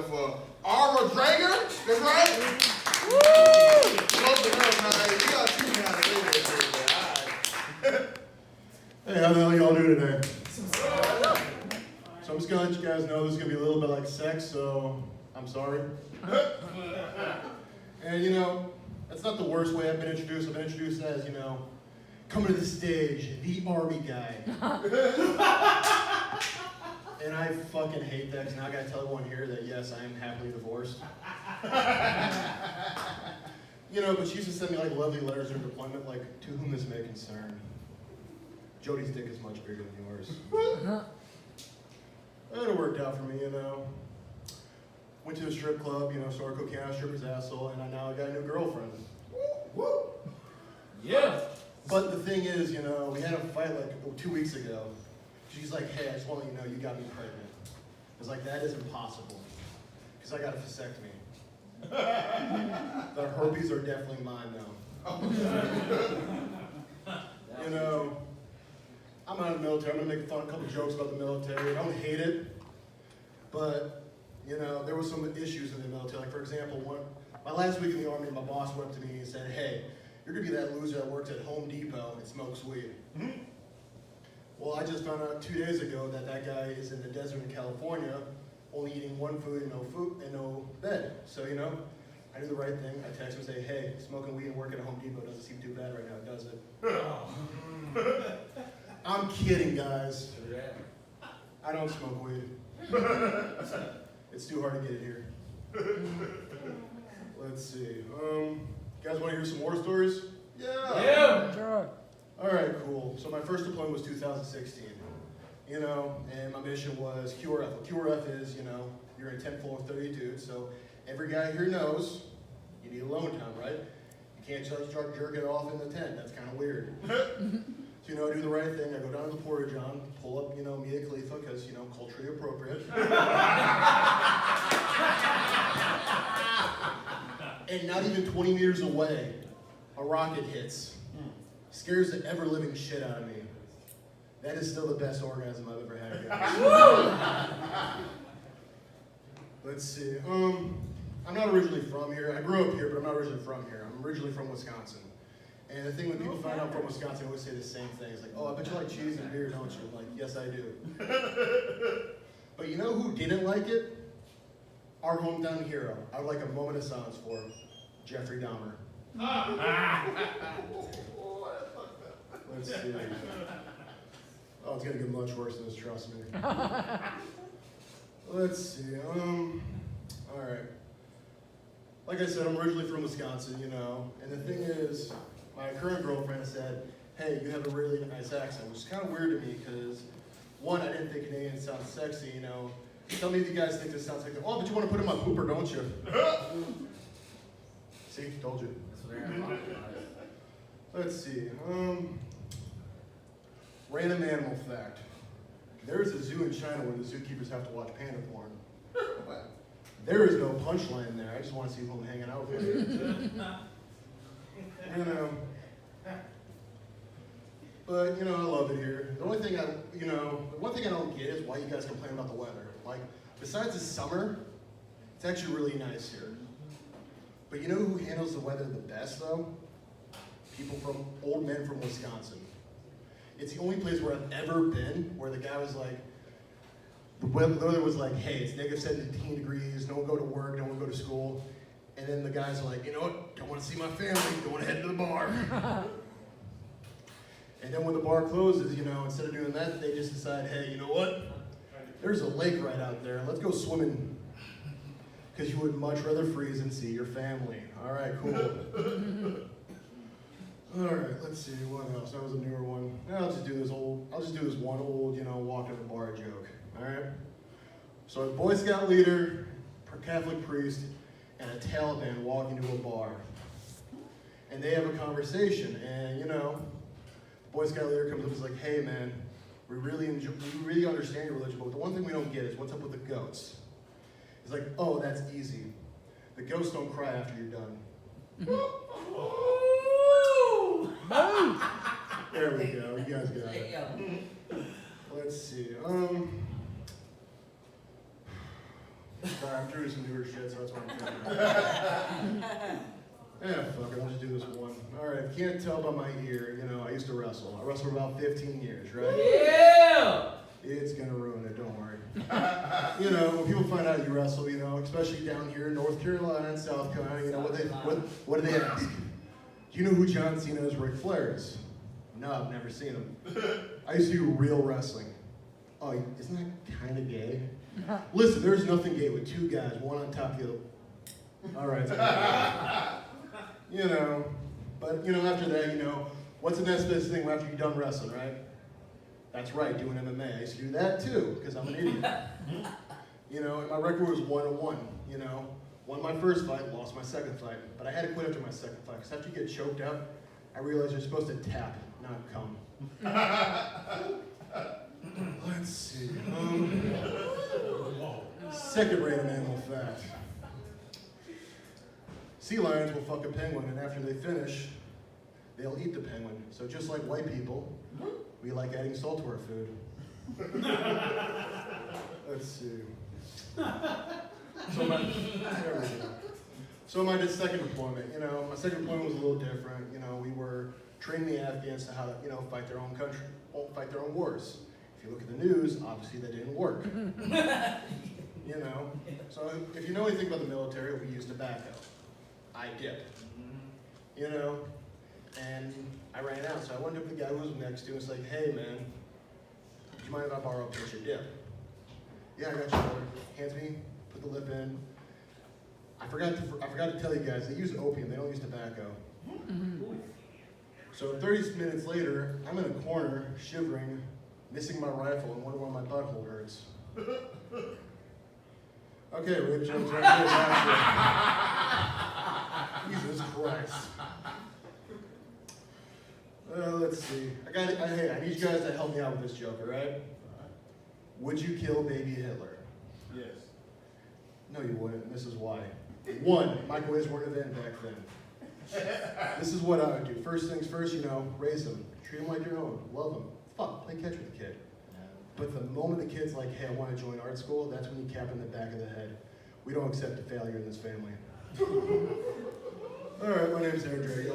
up for Arma Drager. That's right. Woo! Close enough, man. You got two kind of videos here, man. Hey, how the hell y'all doing today? So I'm just gonna let you guys know this is gonna be a little bit like sex, so I'm sorry. And you know, that's not the worst way I've been introduced. I've been introduced as, you know, coming to the stage, the army guy. And I fucking hate that, because now I gotta tell everyone here that yes, I am happily divorced. You know, but she used to send me like lovely letters of deployment, like, to whom this may concern. Jody's dick is much bigger than yours. And it worked out for me, you know. Went to a strip club, you know, started cooking out a stripper's asshole, and now I got a new girlfriend. Woo! Yeah. But the thing is, you know, we had a fight like 2 weeks ago. She's like, hey, I just want to let you know you got me pregnant. I was like, that is impossible, because I got a vasectomy. The herpes are definitely mine now. You know, I'm out of the military. I'm going to make fun, a couple jokes about the military. I don't hate it, but, you know, there was some issues in the military. Like, for example, my last week in the Army, my boss went up to me and said, hey, you're going to be that loser that works at Home Depot and smokes weed. Mm-hmm. Well, I just found out 2 days ago that that guy is in the desert in California, only eating one food and no bed. So, you know, I do the right thing. I text him and say, hey, smoking weed and working at Home Depot doesn't seem too bad right now, does it? I'm kidding, guys. I don't smoke weed. It's too hard to get it here. Let's see. You guys want to hear some war stories? Yeah. Sure. All right, cool. So my first deployment was 2016. You know, and my mission was QRF. What QRF is, you know, you're in 10th floor 32, so every guy here knows you need alone time, right? You can't just start jerking off in the tent. That's kind of weird. So, you know, I do the right thing. I go down to the Porta-John, pull up, you know, Mia Khalifa, because, you know, culturally appropriate. And not even 20 meters away, a rocket hits. Scares the ever-living shit out of me. That is still the best orgasm I've ever had, guys. Let's see. I'm not originally from here. I grew up here, but I'm not originally from here. I'm originally from Wisconsin. And the thing when people find out I'm from Wisconsin, they always say the same thing. It's like, oh, I bet you like cheese and beer, don't you? I'm like, yes, I do. But you know who didn't like it? Our hometown hero. I would like a moment of silence for Jeffrey Dahmer. Let's see. Oh, it's gonna get much worse than this, trust me. Let's see. All right. Like I said, I'm originally from Wisconsin, you know, and the thing is, my current girlfriend said, hey, you have a really nice accent, which is kind of weird to me because, one, I didn't think Canadian sounds sexy, you know. Tell me if you guys think this sounds like, oh, but you want to put in my pooper, don't you? See, told you. Let's see. Random animal fact. There is a zoo in China where the zookeepers have to watch panda porn. There is no punchline there. I just want to see who I'm hanging out with. You know. But, you know, I love it here. The only thing the one thing I don't get is why you guys complain about the weather. Like, besides the summer, it's actually really nice here. But you know who handles the weather the best, though? Old men from Wisconsin. It's the only place where I've ever been where the guy was like, the weather was like, hey, it's negative 17 degrees, no one go to work, no one go to school. And then the guy's like, you know what, don't want to see my family, don't want to head to the bar. And then when the bar closes, you know, instead of doing that, they just decide, hey, you know what? There's a lake right out there, let's go swimming. Because you would much rather freeze and see your family. All right, cool. All right, let's see, what else? That was a newer one. I'll just do this one old, you know, walk to the bar joke. All right? So a Boy Scout leader, a Catholic priest, and a Taliban walk into a bar. And they have a conversation, and you know, the Boy Scout leader comes up and is like, hey man, we really understand your religion, but the one thing we don't get is what's up with the goats. He's like, oh, that's easy. The ghosts don't cry after you're done. There we go. You guys got it. Let's see. Sorry, I'm through some newer shit, so that's what I'm thinking. Yeah, fuck it, I'll just do this one. Alright, if you can't tell by my ear, you know, I used to wrestle. I wrestled for about 15 years, right? Yeah! It's gonna ruin it, don't worry. You know, when people find out you wrestle, you know, especially down here in North Carolina and South Carolina, you know, what do they ask? Do you know who John Cena's Ric Flair is? No, I've never seen him. I used to do real wrestling. Oh, isn't that kind of gay? Listen, there's nothing gay with two guys, one on top of the other. All right. You know, but, you know, after that, you know, what's the next best thing after you're done wrestling, right? That's right, doing MMA. I used to do that too, because I'm an idiot. You know, and my record was 1-1, you know. Won my first fight, lost my second fight. But I had to quit after my second fight, because after you get choked out, I realized you're supposed to tap, not come. Let's see. Second random animal fact. Sea lions will fuck a penguin, and after they finish, they'll eat the penguin. So just like white people, we like adding salt to our food. Let's see. So my second deployment, you know, my second deployment was a little different. You know, we were training the Afghans to how to, you know, fight their own country, fight their own wars. If you look at the news, obviously that didn't work. You know, so if you know anything about the military, we use tobacco. I dip. You know, and I ran out, so I went up to the guy who was next to me and was like, hey man, do you mind if I borrow a pinch of dip? Yeah, I got you, brother. Hands me, put the lip in. I forgot to tell you guys, they use opium, they don't use tobacco. So 30 minutes later, I'm in a corner, shivering, missing my rifle, and wondering why my butthole hurts. Okay, Rich, I'm trying to get back to Jesus Christ. Let's see. Hey, I need you guys to help me out with this joke, all right? Would you kill baby Hitler? Yes. No, you wouldn't, and this is why. One, microwaves weren't invented back then. This is what I would do. First things first, you know, raise them. Treat them like your own. Love them. Fuck, play catch with the kid. But the moment the kid's like, hey, I want to join art school, that's when you cap in the back of the head. We don't accept a failure in this family. All right, my name's Eric Drake.